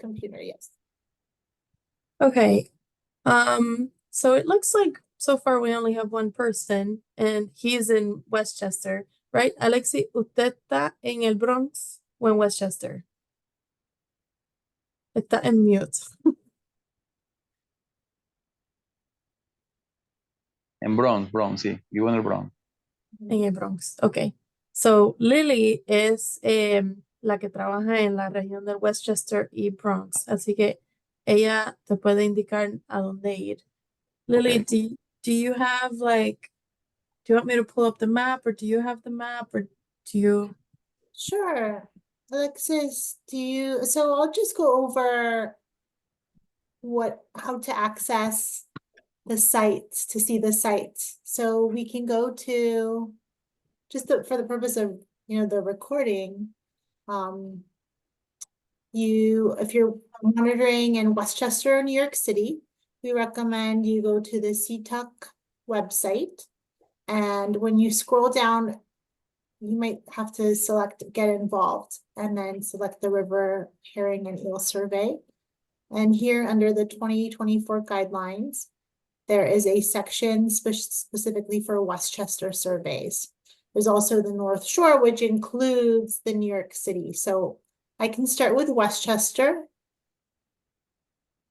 computer, yes. Okay. So it looks like so far we only have one person, and he's in Westchester, right? Alexi, ¿usted está en el Bronx o en Westchester? Está en mute. En Bronx, Bronx, sí. Vivo en el Bronx. En el Bronx. Ok. So Lily es la que trabaja en la región del Westchester y Bronx, así que ella te puede indicar a dónde ir. Lily, Okay. do you have do you want me to pull up the map, or do you have the map, or do you? Sure. Alexis, so I'll just go over how to access the sites, to see the sites. So we can go to, for the purpose of, the recording, if you're monitoring in Westchester, New York City, we recommend you go to the CTUC website. And when you scroll down, you might have to select Get Involved and then select the River, Herring, and Eel Survey. And here under the 2024 guidelines, there is a section specifically for Westchester surveys. There's also the North Shore, which includes the New York City. So I can start with Westchester.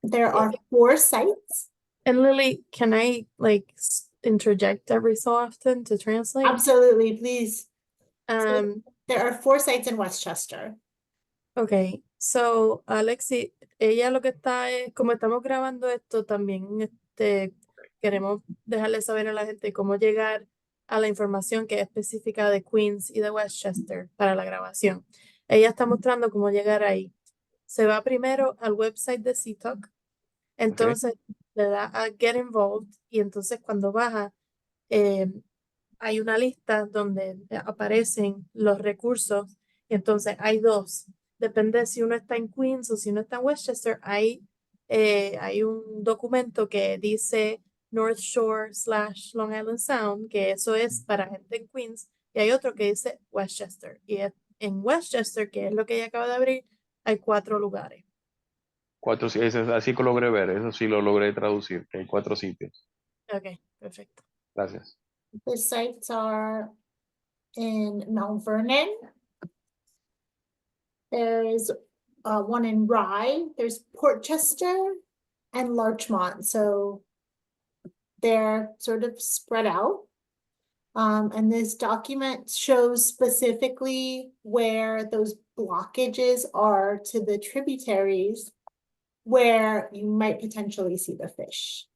There are 4 sites. And Lily, can I interject every so often to translate? Absolutely, please. Um, There are 4 sites in Westchester. Okay, so Alexi, ella lo que está es, como estamos grabando esto, también queremos dejarle saber a la gente cómo llegar a la información que es específica de Queens y de Westchester para la grabación. Ella está mostrando cómo llegar ahí. Se va primero al website de CTOC, entonces le da a Get Involved, y entonces cuando baja, hay una lista donde aparecen los recursos, y entonces hay 2. Depende si uno está en Queens o si uno está en Westchester. Hay un documento que dice North Shore / Long Island Sound, que eso es para gente en Queens, y hay otro que dice Westchester. Y en Westchester, que es lo que ella acaba de abrir, hay 4 lugares. 4, así que logré ver, eso sí lo logré traducir, que hay 4 sitios. Ok, perfecto. Gracias. The sites are in Mount Vernon. There's one in Rye. There's Portchester and Larchmont. So they're sort of spread out. And this document shows specifically where those blockages are to the tributaries where you might potentially see the fish.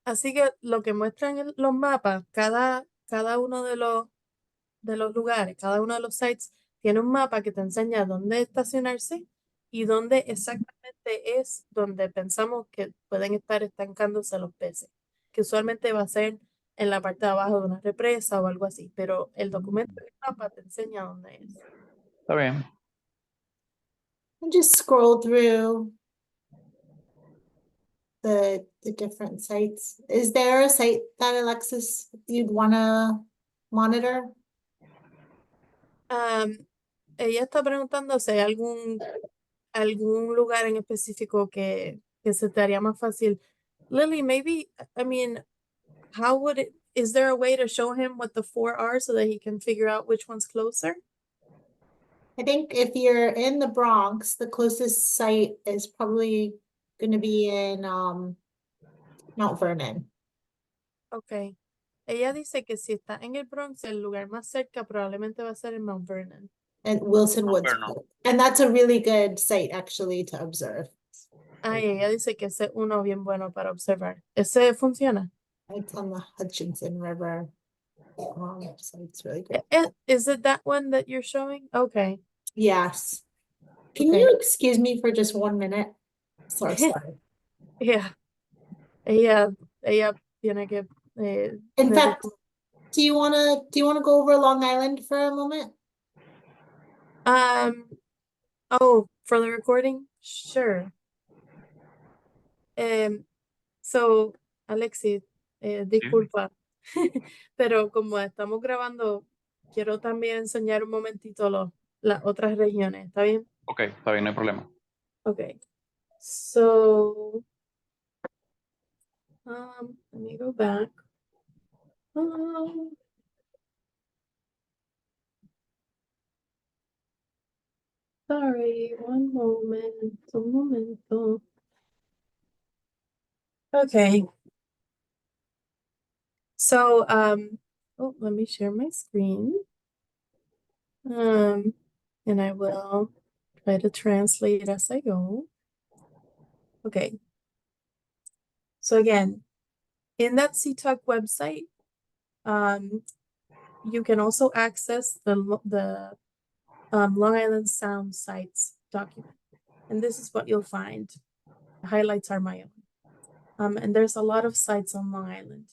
Así que lo que muestran en los mapas, cada uno de los lugares, cada uno de los sites tiene un mapa que te enseña dónde estacionarse y dónde exactamente es donde pensamos que pueden estar estancándose los peces, que usualmente va a ser en la parte de abajo de una represa o algo así, pero el documento del mapa te enseña dónde es. Está bien. And just scroll through the different sites. Is there a site that, Alexis, you'd want to monitor? Ella está preguntando si hay algún lugar en específico que se te haría más fácil. Lily, maybe, I mean, is there a way to show him what the 4 are so that he can figure out which one's closer? I think if you're in the Bronx, the closest site is probably going to be in Mount Vernon. Okay. Ella dice que si está en el Bronx, el lugar más cerca probablemente va a ser en Mount Vernon. And Wilson Woods. And that's a really good site actually to observe. Ella dice que ese es uno bien bueno para observar. ¿Ese funciona? It's on the Hutchinson River. So it's really great. Is it that one that you're showing? Okay. Yes. Can Okay. you excuse me for just 1 minute? So sorry. Yeah. Ella tiene que In fact, do you wanna go over Long Island for a moment? For the recording? Sure. So, Alexis, disculpa, pero como estamos grabando, quiero también enseñar un momentito las otras regiones, ¿está bien? Ok, está bien, no hay problema. Okay. So, let me go back. Sorry, un momento. Okay. So, oh, let me share my screen. And I will try to translate as I go. Okay. So again, in that CTalk website, you can also access the Long Island Sound Sites document. And this is what you'll find. The highlights are my own. And there's a lot of sites on Long Island.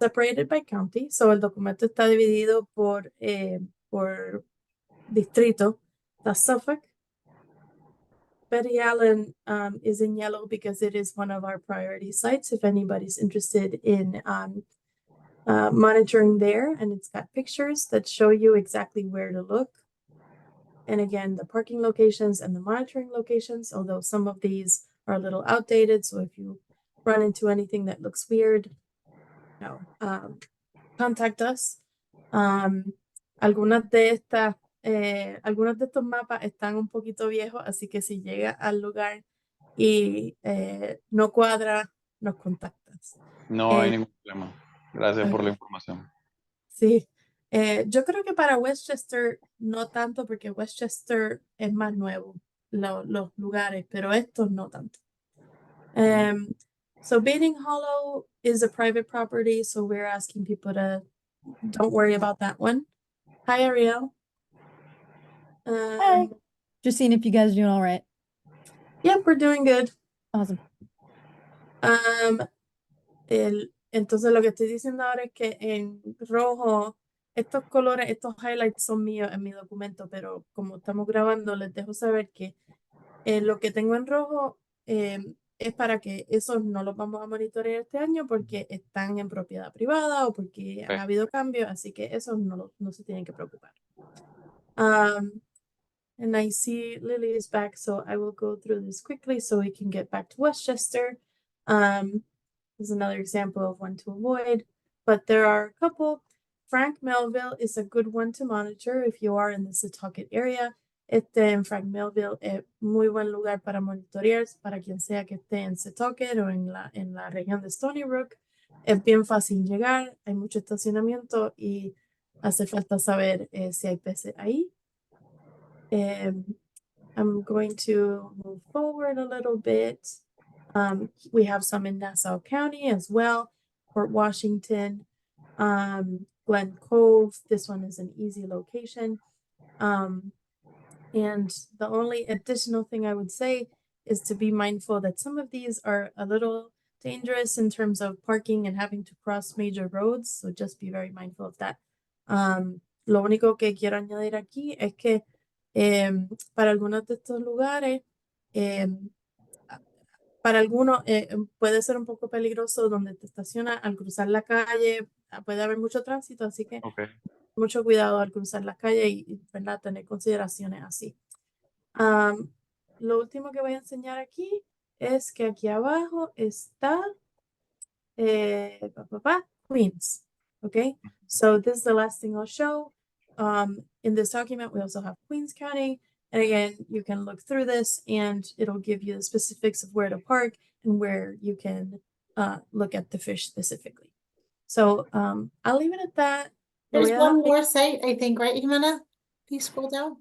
Separated by county. So el documento está dividido por distrito. That's Suffolk. Betty Allen is in yellow because it is one of our priority sites if anybody's interested in monitoring there, and it's got pictures that show you exactly where to look. And again, the parking locations and the monitoring locations, although some of these are a little outdated. So if you run into anything that looks weird, contact us. Algunas de estos mapas están un poquito viejos, así que si llega al lugar y no cuadra, nos contactas. No hay ningún problema. Gracias por la información. Sí, yo creo que para Westchester no tanto, porque Westchester es más nuevo, los lugares, pero estos no tanto. So Bating Hollow is a private property, so we're asking people to don't worry about that one. Hi, Ariel. Hi. Just seeing if you guys are doing all right. Yep, we're doing good. Awesome. Entonces lo que estoy diciendo ahora es que en rojo, estos colores, estos highlights son míos en mi documento, pero como estamos grabando, les dejo saber que lo que tengo en rojo es para que esos no los vamos a monitorear este año porque están en propiedad privada o porque han habido cambios, así que esos no se tienen que preocupar. And I see Lily is back, so I will go through this quickly so we can get back to Westchester. Is another example of one to avoid, but there are a couple. Frank Melville is a good one to monitor if you are in the Setauket area. En Frank Melville es muy buen lugar para monitorear para quien sea que esté en Setauket o en la región de Stony Brook. Es bien fácil llegar, hay mucho estacionamiento y hace falta saber si hay peces ahí. I'm going to move forward a little bit. We have some in Nassau County as well, Port Washington, Glen Cove. This one is an easy location. And the only additional thing I would say is to be mindful that some of these are a little dangerous in terms of parking and having to cross major roads. So just be very mindful of that. Lo único que quiero añadir aquí es que para algunos de estos lugares, para algunos puede ser un poco peligroso donde te estacionas al cruzar la calle, puede haber mucho tránsito, así que mucho cuidado al cruzar la calle y ¿verdad? Tener consideraciones así. Lo último que voy a enseñar aquí es que aquí abajo está Queens. Okay, so this is the last thing I'll show. In this document, we also have Queens County. And again, you can look through this and it'll give you the specifics of where to park and where you can look at the fish specifically. So I'll leave it at that. There's one more site, I think, right, Jimena? Can you scroll down?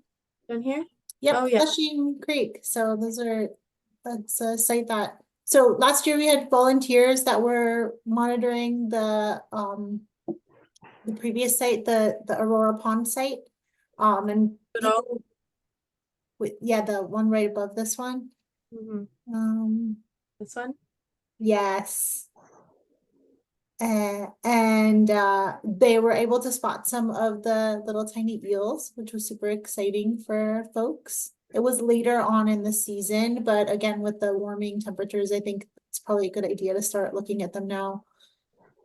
Down here? Yep, Oh, yeah. Flushing Creek. So that's a site that, so last year we had volunteers that were monitoring the previous site, the Aurora Pond site. And yeah, the one right above this one. This one? Yes. And they were able to spot some of the little tiny eels, which was super exciting for folks. It was later on in the season, but again, with the warming temperatures, I think it's probably a good idea to start looking at them now.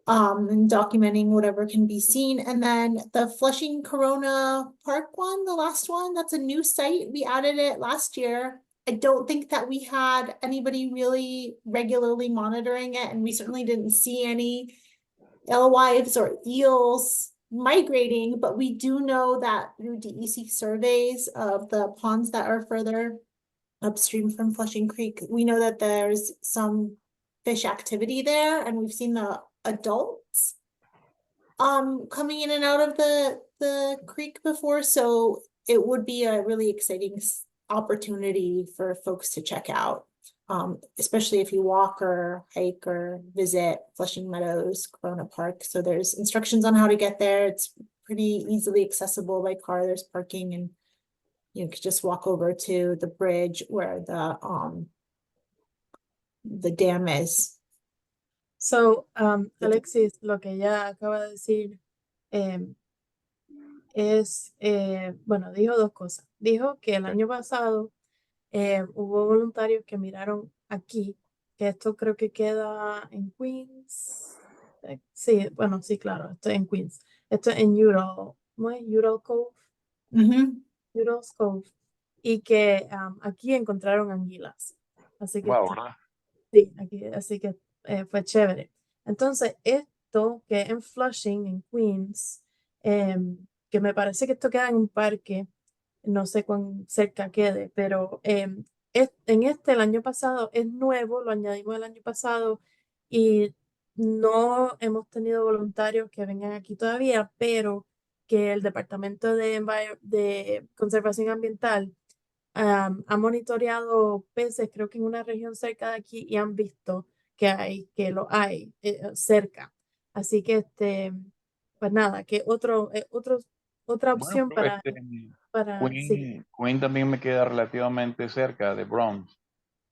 and documenting whatever can be seen. And then the Flushing Corona Park one, the last one, that's a new site. We added it last year. I don't think that we had anybody really regularly monitoring it, and we certainly didn't see any alewives or eels migrating, but we do know that through DEC surveys of the ponds that are further upstream from Flushing Creek, we know that there's some fish activity there, and we've seen the adults coming in and out of the creek before, so it would be a really exciting opportunity for folks to check out, especially if you walk or hike or visit Flushing Meadows, Corona Park. So there's instructions on how to get there. It's pretty easily accessible by car. There's parking, and you could just walk over to the bridge where the dam is. So, Alexis, lo que ella acaba de decir bueno, dijo dos cosas. Dijo que el año pasado hubo voluntarios que miraron aquí, que esto creo que queda en Queens. Sí, bueno, sí, claro, esto es en Queens. Esto es en Ural, ¿cómo es? Ural Cove. Ural's Cove. Y que aquí encontraron anguilas. Así que Wow, ¿verdad? sí, aquí, así que fue chévere. Entonces, esto que en Flushing, en Queens, que me parece que esto queda en un parque, no sé cuán cerca quede, pero en el año pasado es nuevo, lo añadimos el año pasado y no hemos tenido voluntarios que vengan aquí todavía, pero que el Departamento de Conservación Ambiental ha monitoreado peces, creo que en una región cerca de aquí, y han visto que lo hay cerca. Así que pues nada, que otra Bueno, opción pero sí, Queen también me queda relativamente cerca de Bronx.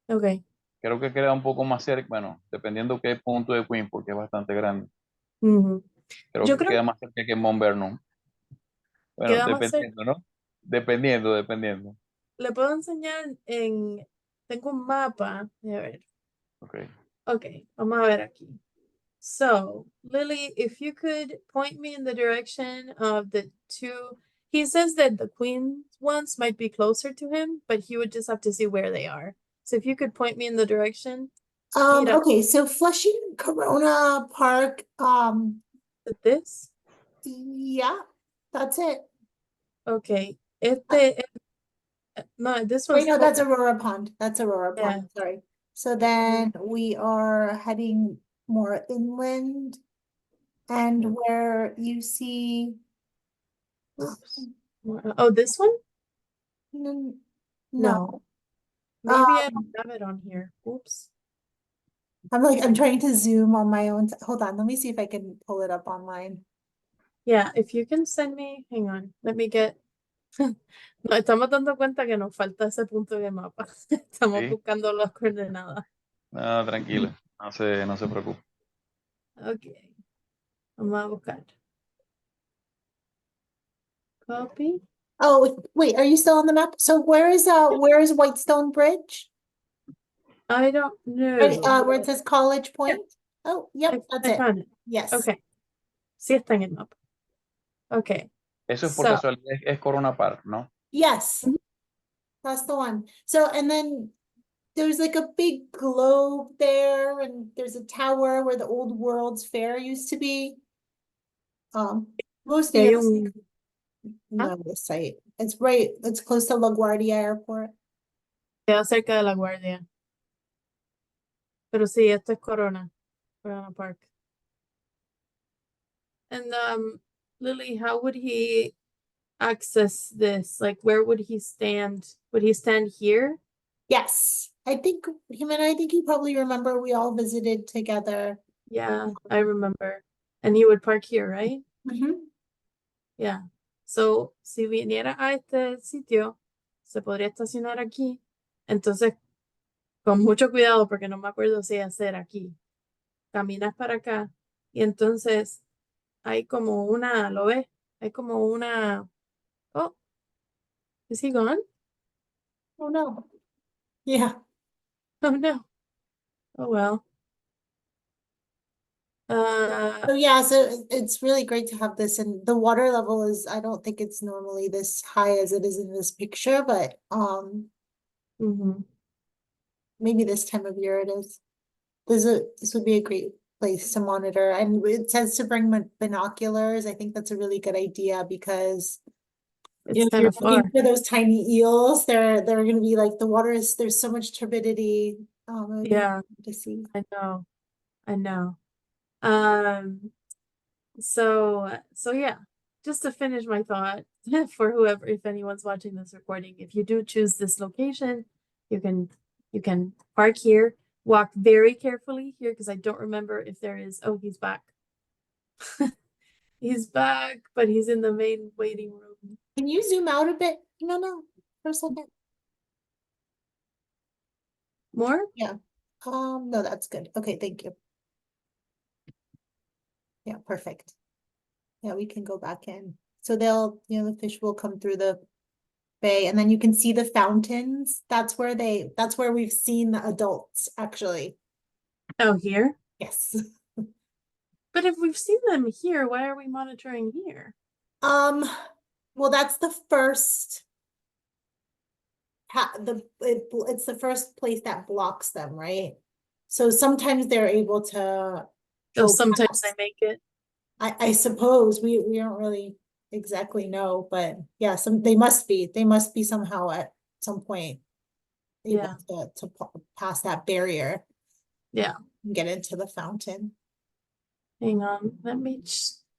ok. Creo que queda un poco más cerca, bueno, dependiendo qué punto de Queen, porque es bastante grande. Ujú. Creo Yo que creo queda que más cerca que Mount Vernon. Bueno, queda más cerca. dependiendo, ¿no? Dependiendo. Le puedo enseñar tengo un mapa, a ver, Ok. ok, vamos a ver aquí. So, Lily, if you could point me in the direction of the two, he says that the Queen ones might be closer to him, but he would just have to see where they are. So if you could point me in the direction, Mira. Okay, so Flushing Corona Park, This, yeah, that's it. okay, no, this Wait, one's no, that's Aurora Pond. That's Aurora Yeah. Pond, sorry. So then we are heading more inland, and where you see, Oops. Oh, this one? no, No. Maybe I don't have it on here. Oops. I'm trying to zoom on my own. Hold on, let me see if I can pull it up online. Yeah, if you can send me, hang on, let me get. Nos estamos dando cuenta que nos falta ese punto de mapa. Estamos Sí. buscando las coordenadas. No, tranquila, no se preocupe. Ok. Vamos a buscar. Copy. Oh, wait, are you still on the map? So where is Whitestone Bridge? I don't Right, know. where it says College Point? Oh, yep, that's I it. found it. Yes. Okay. Sí está en el mapa. Okay. Eso es por So, casualidad, es Corona Park, ¿no? Yes. Mhm. That's the one. So, and then there's like a big globe there, and there's a tower where the old World's Fair used to be. Most y hay of you un, know the site. It's close to LaGuardia Airport. queda cerca de la guardia. Pero sí, esto es Corona Park. And Lily, how would he access this? Like, where would he stand? Would he stand here? Yes, I think I think you probably remember we all visited together. Yeah, I remember. And he would park here, right? Mhm. Yeah. So, si viniera a este sitio, se podría estacionar aquí. Entonces, con mucho cuidado, porque no me acuerdo si hacer aquí. Caminas para acá y entonces hay como una, ¿lo ves? Hay como una. Oh, is he gone? Oh no. Yeah. Oh no. Oh well. So yeah, so it's really great to have this, and the water level is, I don't think it's normally this high as it is in this picture, but mhm. maybe this time of year it is. This would be a great place to monitor, and it says to bring binoculars. I think that's a really good idea because It's kind you're of looking far. for those tiny eels. They're gonna be like, the water is, there's so much turbidity. It would be Yeah, fun to see. I know. I know. Um, so yeah, just to finish my thought for whoever, if anyone's watching this recording, if you do choose this location, you can park here, walk very carefully here because I don't remember if there is, oh, he's back. He's back, but he's in the main waiting room. Can you zoom out a bit? No, for a second. More? Yeah. No, that's good. Okay, thank you. Yeah, perfect. Yeah, we can go back in. So they'll, the fish will come through the bay, and then you can see the fountains. That's where we've seen the adults, actually. Oh, here? Yes. But if we've seen them here, why are we monitoring here? Well, that's the first it's the first place that blocks them, right? So sometimes they're able to Oh, go sometimes past. I make it. I suppose we don't really exactly know, but yeah, they must be somehow at some point able to pass that barrier Yeah. and get into the fountain. Hang on. Let me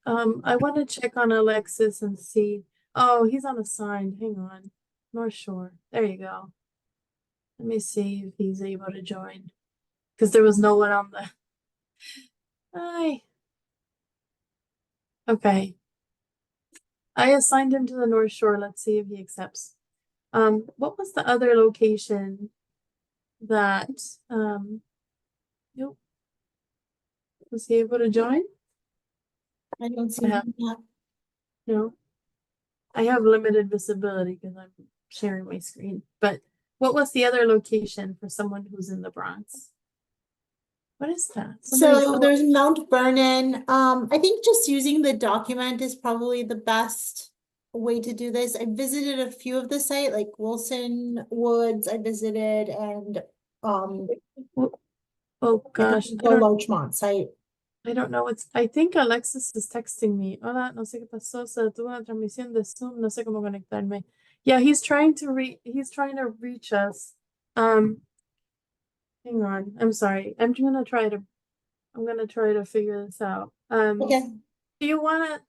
I want to check on Alexis and see. Oh, he's on a sign. Hang on. North Shore. There you go. Let me see if he's able to join. Because there was no one on the. Hi. Okay. I assigned him to the North Shore. Let's see if he accepts. What was the other location that nope. Was he able to join? I don't see Yeah. that. No. I have limited visibility because I'm sharing my screen. But what was the other location for someone who's in the Bronx? What is that? So there's Mount Vernon. I think just using the document is probably the best way to do this. I visited a few of the site, like Wilson Woods I visited, and Oh gosh, the Larchmont site. I don't know what's. I think Alexis is texting me. Hola, no sé qué pasó. Se detuvo la transmisión de Zoom. No sé cómo conectarme. Yeah, he's trying to reach us. Hang on. I'm sorry. I'm gonna try to figure this out. Okay. Do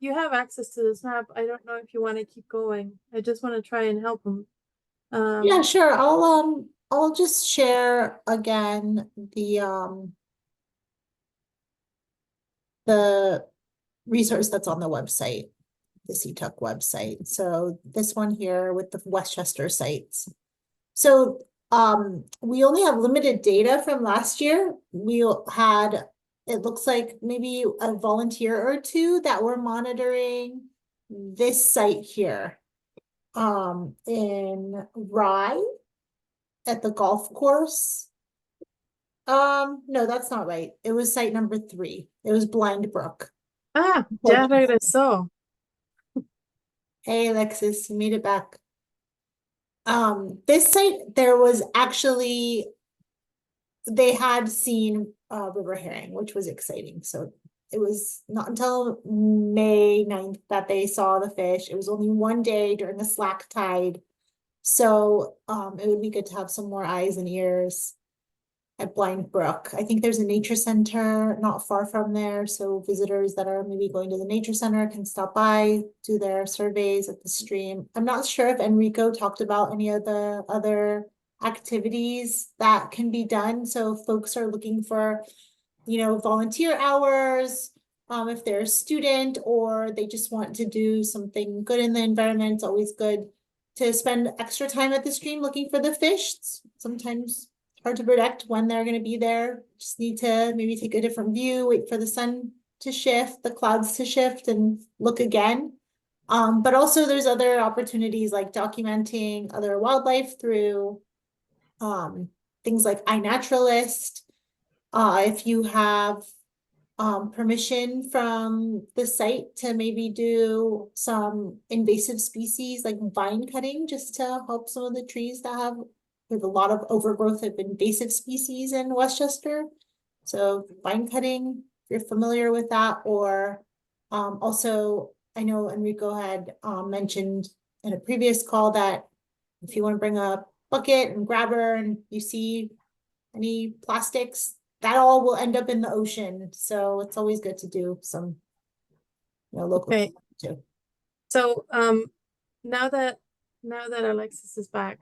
you have access to this map? I don't know if you want to keep going. I just want to try and help him. Yeah, sure. I'll just share again the resource that's on the website, the CTUC website. So this one here with the Westchester sites. So we only have limited data from last year. We had, it looks like maybe a volunteer or two that were monitoring this site here in Rye at the golf course. No, that's not right. It was site number 3. It was Blind Brook. Ah, ya regresó. Hey, Alexis, you made it back. This site, there was actually, they had seen river herring, which was exciting. So it was not until May 9th that they saw the fish. It was only one day during a slack tide. So it would be good to have some more eyes and ears at Blind Brook. I think there's a nature center not far from there. So visitors that are maybe going to the nature center can stop by, do their surveys at the stream. I'm not sure if Enrico talked about any of the other activities that can be done. So folks are looking for, volunteer hours. If they're a student or they just want to do something good in the environment, it's always good to spend extra time at the stream looking for the fish. It's sometimes hard to predict when they're going to be there. Just need to maybe take a different view, wait for the sun to shift, the clouds to shift, and look again. But also there's other opportunities like documenting other wildlife through things like iNaturalist. If you have permission from the site to maybe do some invasive species like vine cutting, just to help some of the trees that have, with a lot of overgrowth of invasive species in Westchester. So vine cutting, if you're familiar with that, or also, I know Enrico had mentioned in a previous call that if you want to bring a bucket and grabber and you see any plastics, that all will end up in the ocean. So it's always good to do some, local Okay. too. So now that Alexis is back,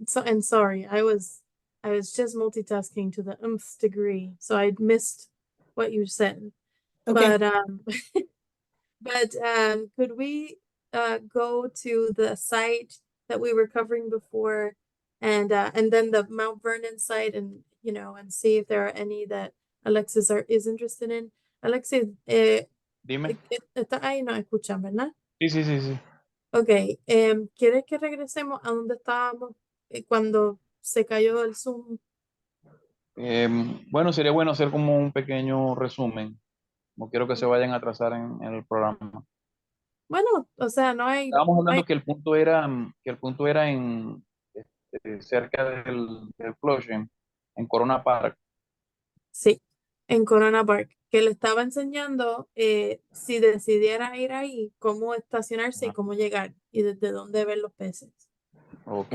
sorry, I was just multitasking to the nth degree, so I missed what you said. Okay. But could we go to the site that we were covering before, and then the Mount Vernon site, and and see if there are any that Alexis is interested in. Alexis, Dime. está ahí, no escuchan, ¿verdad? Sí, sí, sí, sí. Ok, ¿quieres que regresemos a donde estábamos cuando se cayó el Zoom? Bueno, sería bueno hacer como un pequeño resumen. No quiero que se vayan a atrasar en el programa. Bueno, o sea, no hay, Estábamos hablando que el punto era, en cerca del Flushing, en Corona Park. sí, en Corona Park, que le estaba enseñando si decidiera ir ahí, cómo estacionarse y Ajá. cómo llegar y desde dónde ver los peces. Ok.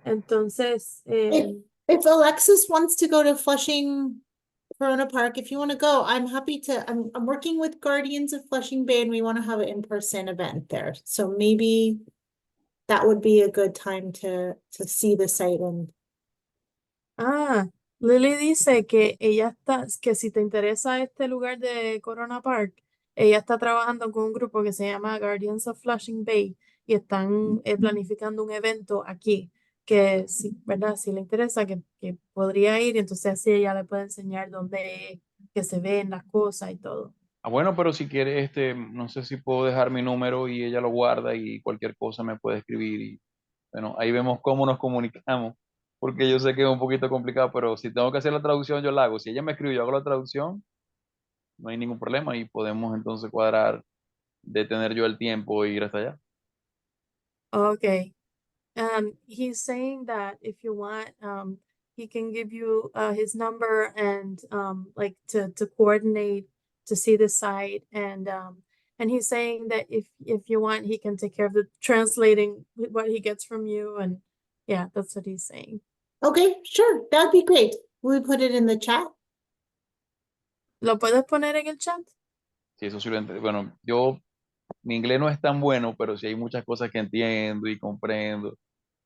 Entonces, If Alexis wants to go to Flushing Corona Park, if you want to go, I'm happy to. I'm working with Guardians of Flushing Bay, and we want to have an in-person event there. So maybe that would be a good time to see the site. And Lily dice que que si te interesa este lugar de Corona Park, ella está trabajando con un grupo que se llama Guardians of Flushing Bay y están planificando un evento aquí, que sí, ¿verdad? Si le interesa, que podría ir, y entonces así ella le puede enseñar dónde que se ven las cosas y todo. Bueno, pero si quiere, no sé si puedo dejar mi número y ella lo guarda y cualquier cosa me puede escribir y bueno, ahí vemos cómo nos comunicamos, porque yo sé que es un poquito complicado, pero si tengo que hacer la traducción, yo la hago. Si ella me escribe, yo hago la traducción, no hay ningún problema y podemos entonces cuadrar de tener yo el tiempo e ir hasta allá. Okay. He's saying that if you want, he can give you his number and like to coordinate to see the site, and he's saying that if you want, he can take care of the translating what he gets from you, and yeah, that's what he's saying. okay, sure, that'd be great. Will we put it in the chat? ¿Lo puedes poner en el chat? Sí, eso sí lo entiendo. Bueno, mi inglés no es tan bueno, pero sí hay muchas cosas que entiendo y comprendo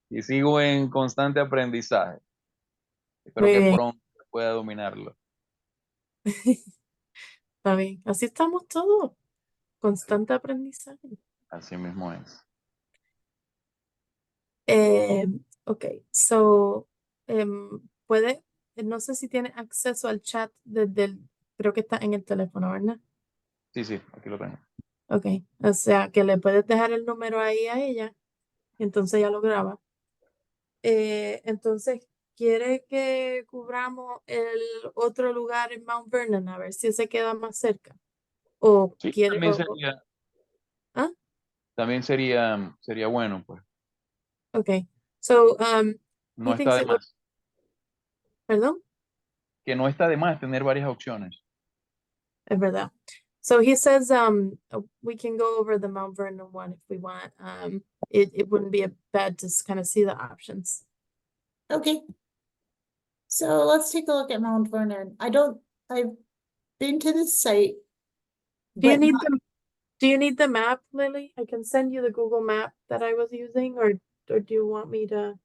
y sigo en constante aprendizaje. Espero Muy que bien. pronto pueda dominarlo. Está bien. Así estamos todos. Constante aprendizaje. Así mismo es. Ok, so, puede, no sé si tiene acceso al chat desde creo que está en el teléfono, ¿verdad? Sí, sí, aquí lo tengo. Ok, o sea que le puedes dejar el número ahí a ella, y entonces ella lo graba. Entonces, ¿quiere que cubramos el otro lugar en Mount Vernon? A ver si se queda más cerca. O Sí, quiere, ¿ah? también sería bueno, pues. Ok, so, No he está thinks de it would, más. perdón. Que no está de más tener varias opciones. Es verdad. So he says we can go over the Mount Vernon one if we want. It wouldn't be a bad to kind of see the options. Okay. So let's take a look at Mount Vernon. I've been to this site. Do you but need not- do you need the map, Lily? I can send you the Google map that I was using, or do you want me to?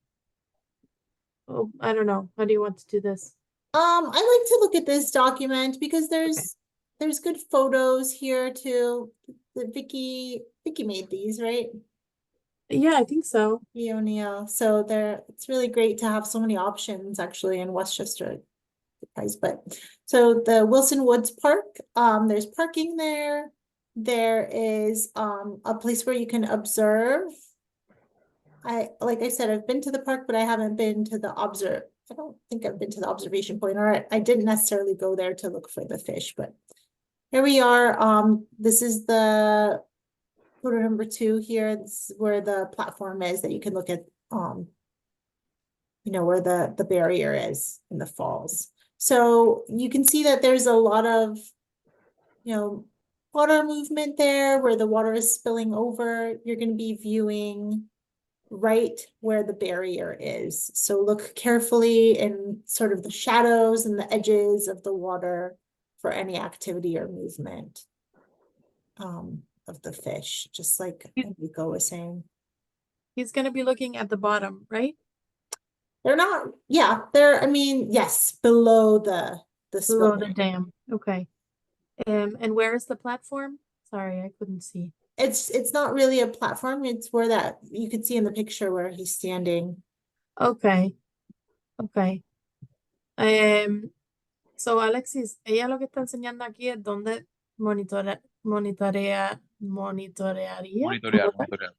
Oh, I don't know. How do you want to do this? I like to look at this document because there's good photos here too. Vicky made these, right? Yeah, I think so. O'Neill. So it's really great to have so many options actually in Westchester. But so the Wilson Woods Park, there's parking there. There is a place where you can observe. Like I said, I've been to the park, but I haven't been to the I don't think I've been to the observation point, or I didn't necessarily go there to look for the fish, but here we are. This is the photo number 2 here. This is where the platform is that you can look at, where the barrier is in the falls. So you can see that there's a lot of, water movement there where the water is spilling over. You're going to be viewing right where the barrier is. So look carefully in sort of the shadows and the edges of the water for any activity or movement of the fish, just like Enrico was saying. He's going to be looking at the bottom, right? They're not, yeah, I mean, yes, below the Below the spill. dam. Okay. And where is the platform? Sorry, I couldn't see. It's not really a platform, it's where that you could see in the picture where he's standing. Okay. Okay. So Alexis, ella lo que está enseñando aquí es dónde monitorearía. Monitorear, ¿Cómo? monitorear,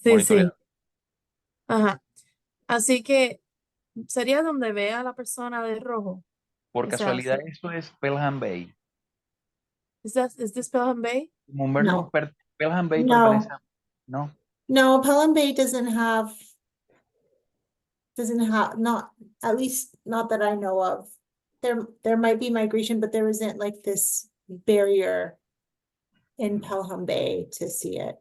Sí, sí. monitorear. Ajá. Así que sería donde vea a la persona de rojo. Por O sea, casualidad, sí. eso es Pelham Bay. Is this Pelham Bay? Mumberno, No. Pelham Bay No. pertenece a... No. No, Pelham Bay doesn't have, not, at least not that I know of. There might be migration, but there isn't like this barrier in Pelham Bay to see it.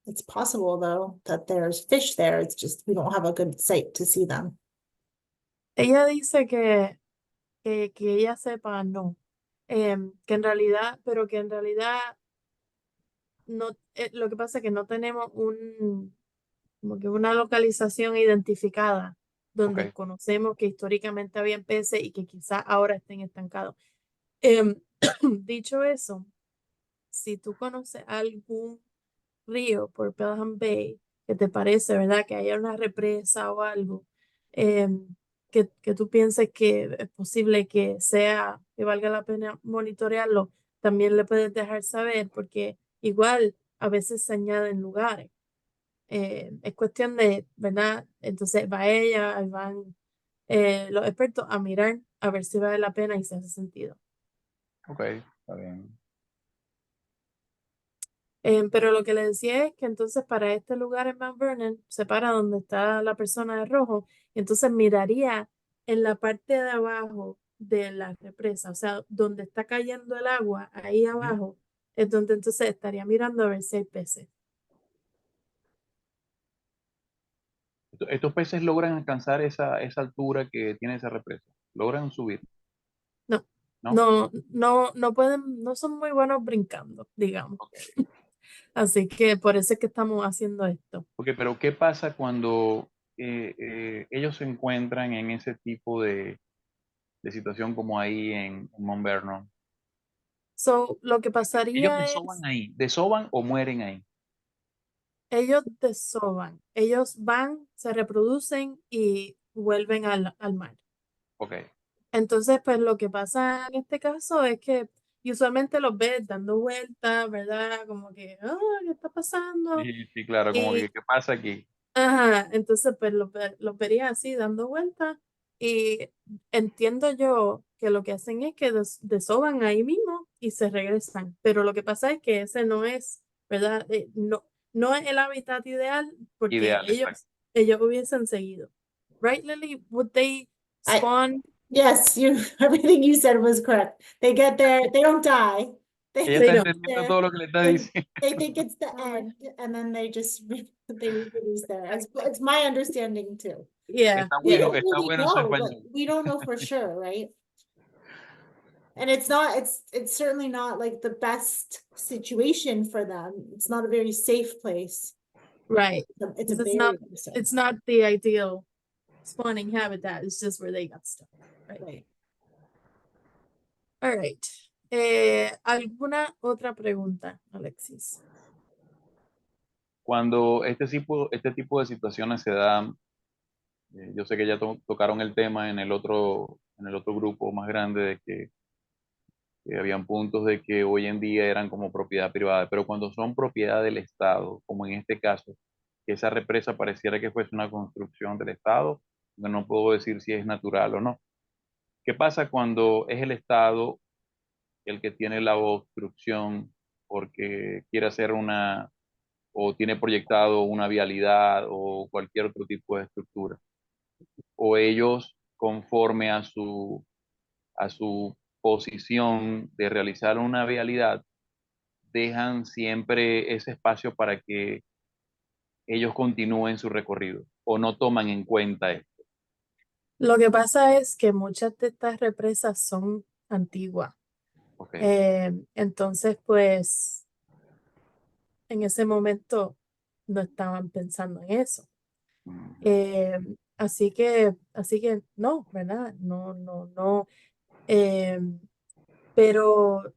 It's possible though that there's fish there. It's just we don't have a good site to see them. Ella dice que ella sepa, no. Que en realidad, pero que en realidad no, lo que pasa es que no tenemos como que una localización identificada donde Ok. conocemos que históricamente habían peces y que quizás ahora estén estancados. Em, dicho eso, si tú conoces algún río por Pelham Bay que te parece, ¿verdad? Que haya una represa o algo, que tú pienses que es posible que valga la pena monitorearlo, también le puedes dejar saber porque igual a veces se añaden lugares. Es cuestión de, ¿verdad? Entonces va ella, ahí van los expertos a mirar a ver si vale la pena y si hace sentido. Ok, está bien. Pero lo que le decía es que entonces para este lugar en Mount Vernon, se para donde está la persona de rojo, y entonces miraría en la parte de abajo de la represa, o sea, donde está cayendo el agua, ahí abajo, es donde entonces estaría mirando a ver si hay peces. Estos peces logran alcanzar esa altura que tiene esa represa. Logran subir, No, ¿no? no pueden, no son muy buenos brincando, digamos. Ok. Así que por eso es que estamos haciendo esto. Ok, pero ¿qué pasa cuando ellos se encuentran en ese tipo de situación como ahí en Mount Vernon? So, lo que Ellos pasaría desoban es, ahí, desoban o mueren ahí. ellos desovan, ellos van, se reproducen y vuelven al mar. Ok. Entonces, pues lo que pasa en este caso es que usualmente los ves dando vueltas, ¿verdad? Como que, oh, ¿qué está pasando? Sí, sí, claro, como que, Y ¿qué pasa aquí? ajá, entonces pues los vería así dando vueltas y entiendo yo que lo que hacen es que desoban ahí mismo y se regresan, pero lo que pasa es que ese no es, ¿verdad? No es el hábitat ideal porque Ideal, exacto. ellos hubiesen seguido. Right, Lily? Would they spawn? Yes, everything you said was correct. They get there, they don't die. Ella They está don't. entendiendo todo lo que le está They, diciendo. they think it's the end, and then they just they reproduce there. It's my understanding too. Yeah, Está yeah. bueno, We don't está really bueno su know, but español. we don't know for sure, right? And it's certainly not like the best situation for them. It's not a very safe place. Right. It's a Because barrier. So, it's not the ideal spawning habitat. It's just where they got stuck. Right. right. All right. ¿Alguna otra pregunta, Alexis? Cuando este tipo de situaciones se dan, yo sé que ya tocaron el tema en el otro grupo más grande de que habían puntos de que hoy en día eran como propiedad privada, pero cuando son propiedad del Estado, como en este caso, que esa represa pareciera que fuese una construcción del Estado, no puedo decir si es natural o no. ¿Qué pasa cuando es el Estado el que tiene la obstrucción porque quiere hacer una o tiene proyectado una vialidad o cualquier otro tipo de estructura? O ellos, conforme a su posición de realizar una vialidad, dejan siempre ese espacio para que ellos continúen su recorrido o no toman en cuenta esto. Lo que pasa es que muchas de estas represas son antiguas. Ok. Entonces, pues, en ese momento no estaban pensando en eso. Mm, Eh, así que no, ¿verdad? No, no, no. Eh, pero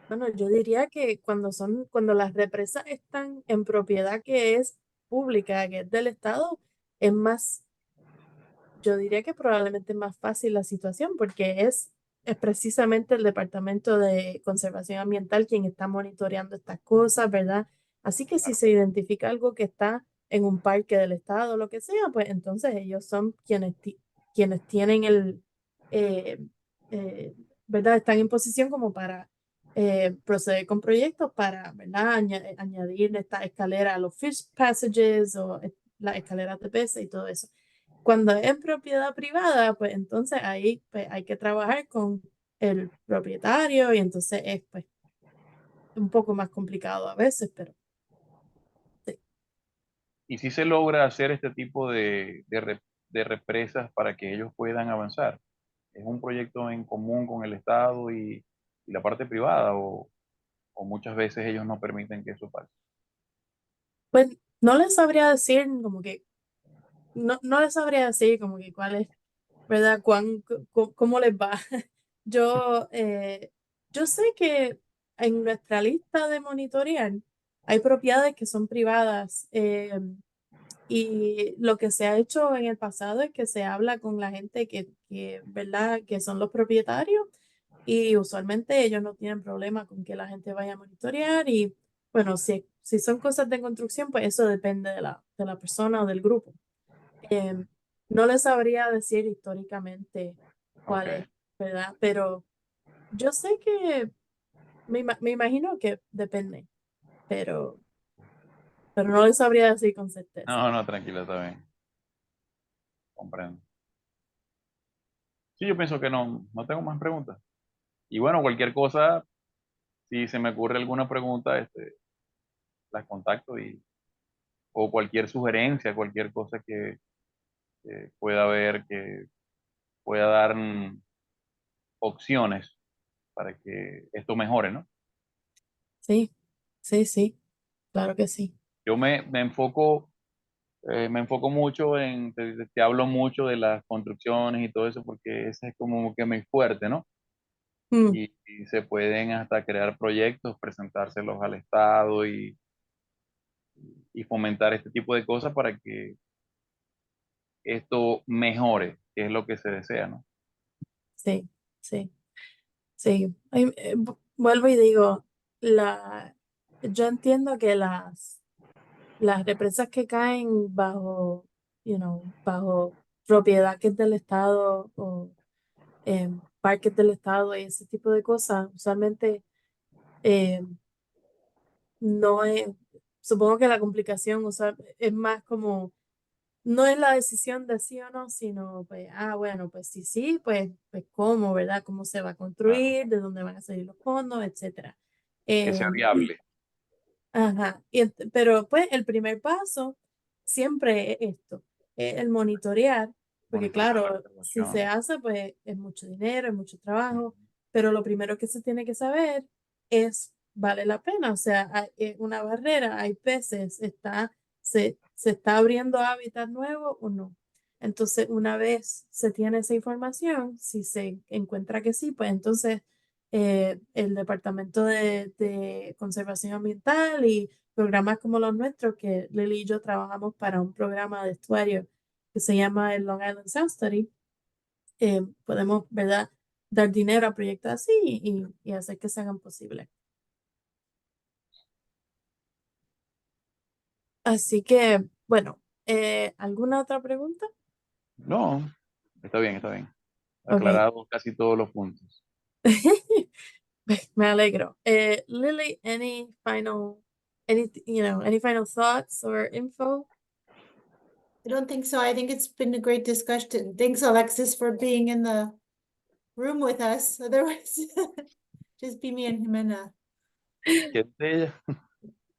bueno, yo diría que cuando las represas están en propiedad que es pública, que es del Estado, es más, yo diría que probablemente es más fácil la situación porque es precisamente el Departamento de Conservación Ambiental quien está monitoreando estas cosas, ¿verdad? Así que si claro. se identifica algo que está en un parque del estado o lo que sea, pues entonces ellos son quienes tienen eh, eh, ¿verdad? Están en posición como para proceder con proyectos para, ¿verdad? Añadir esta escalera a los fish passages o las escaleras de peces y todo eso. Cuando es propiedad privada, pues entonces ahí pues, hay que trabajar con el propietario y entonces es pues un poco más complicado a veces, pero sí. Y si se logra hacer este tipo de represas para que ellos puedan avanzar. ¿Es un proyecto en común con el Estado y la parte privada o muchas veces ellos no permiten que eso pase? Pues no les sabría decir como que, no les sabría decir como que cuál es, ¿verdad? Cómo les va. Yo, yo sé que en nuestra lista de monitorear hay propiedades que son privadas. Y lo que se ha hecho en el pasado es que se habla con la gente ¿verdad? Que son los propietarios y usualmente ellos no tienen problema con que la gente vaya a monitorear y bueno, si son cosas de construcción, pues eso depende de la persona o del grupo. Em, no les sabría decir históricamente Ok. cuál es, ¿verdad? Pero yo sé que me imagino que depende, pero, pero no les sabría decir con certeza. No, no, tranquilo, está bien. Comprendo. Sí, yo pienso que no tengo más preguntas. Y bueno, cualquier cosa, si se me ocurre alguna pregunta, las contacto o cualquier sugerencia, cualquier cosa que pueda haber, que pueda dar opciones para que esto mejore, ¿no? Sí, sí, sí, claro que sí. Yo me enfoco mucho te hablo mucho de las construcciones y todo eso porque ese es como que mi fuerte, ¿no? Mm, Y se pueden hasta crear proyectos, presentárselos al Estado y fomentar este tipo de cosas para que esto mejore, que es lo que se desea, ¿no? sí, sí, sí. Ay, vuelvo y digo, yo entiendo que las represas que caen bajo propiedad que es del Estado o parques del Estado y ese tipo de cosas, usualmente eh, no es, supongo que la complicación es más como no es la decisión de sí o no, sino pues, bueno, pues sí, sí, pues cómo, ¿verdad? ¿Cómo se va a Claro. construir? ¿De dónde van a salir los fondos? Etcétera. Que sea Y, viable. ajá, pero pues el primer paso siempre es esto, es el monitorear, porque Monitorear la claro, si se conservación. hace, pues es mucho dinero, es mucho trabajo, pero lo primero que se tiene que saber es, ¿vale la pena? O sea, hay una barrera, hay peces, se está abriendo hábitat nuevo o no. Entonces, una vez se tiene esa información, si se encuentra que sí, pues entonces el Departamento de Conservación Ambiental y programas como los nuestros, que Lily y yo trabajamos para un programa de estuario que se llama el Long Island Sound Study, podemos, ¿verdad?, dar dinero a proyectos así y hacer que se hagan posibles. Así que, bueno, ¿alguna otra pregunta? No, está bien, está bien. Ok. Aclarado casi todos los puntos. Me alegro. Lily, any final thoughts or info? I don't think so. I think it's been a great discussion. Thanks, Alexis, for being in the room with us. Otherwise, just be me and Jimena. ¿Qué es ella?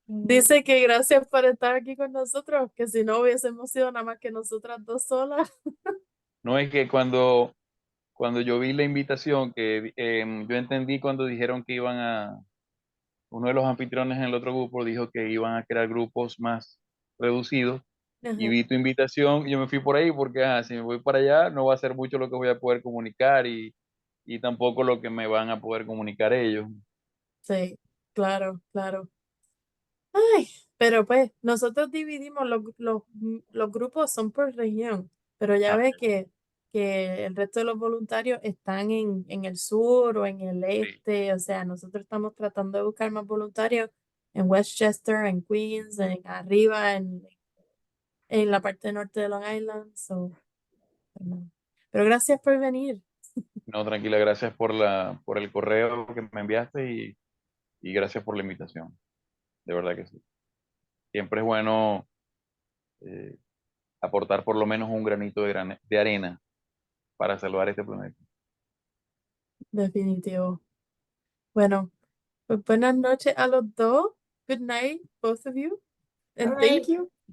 Dice que gracias por estar aquí con nosotros, que si no hubiésemos sido nada más que nosotras dos solas. No es que cuando yo vi la invitación, que yo entendí cuando dijeron que uno de los anfitriones en el otro grupo dijo que iban a crear grupos más reducidos y Ajá, vi tu invitación y yo me fui por ahí porque si me voy para allá no va a ser mucho lo que voy a poder comunicar y tampoco lo que me van a poder comunicar ellos. sí, claro, claro. Ay, pero pues nosotros dividimos los grupos son por región, pero ya Ah, ve que el resto de los voluntarios están en el sur o en el sí. este, o sea, nosotros estamos tratando de buscar más voluntarios en Westchester, en Queens, en arriba, en la parte norte de Long Island, pero gracias por venir. No, tranquila, gracias por el correo que me enviaste y gracias por la invitación. De verdad que sí. Siempre es bueno eh, aportar por lo menos un granito de arena para salvar este planeta. Definitivo. Bueno, pues buenas noches a los dos. Good night, both of you. All And right. thank you.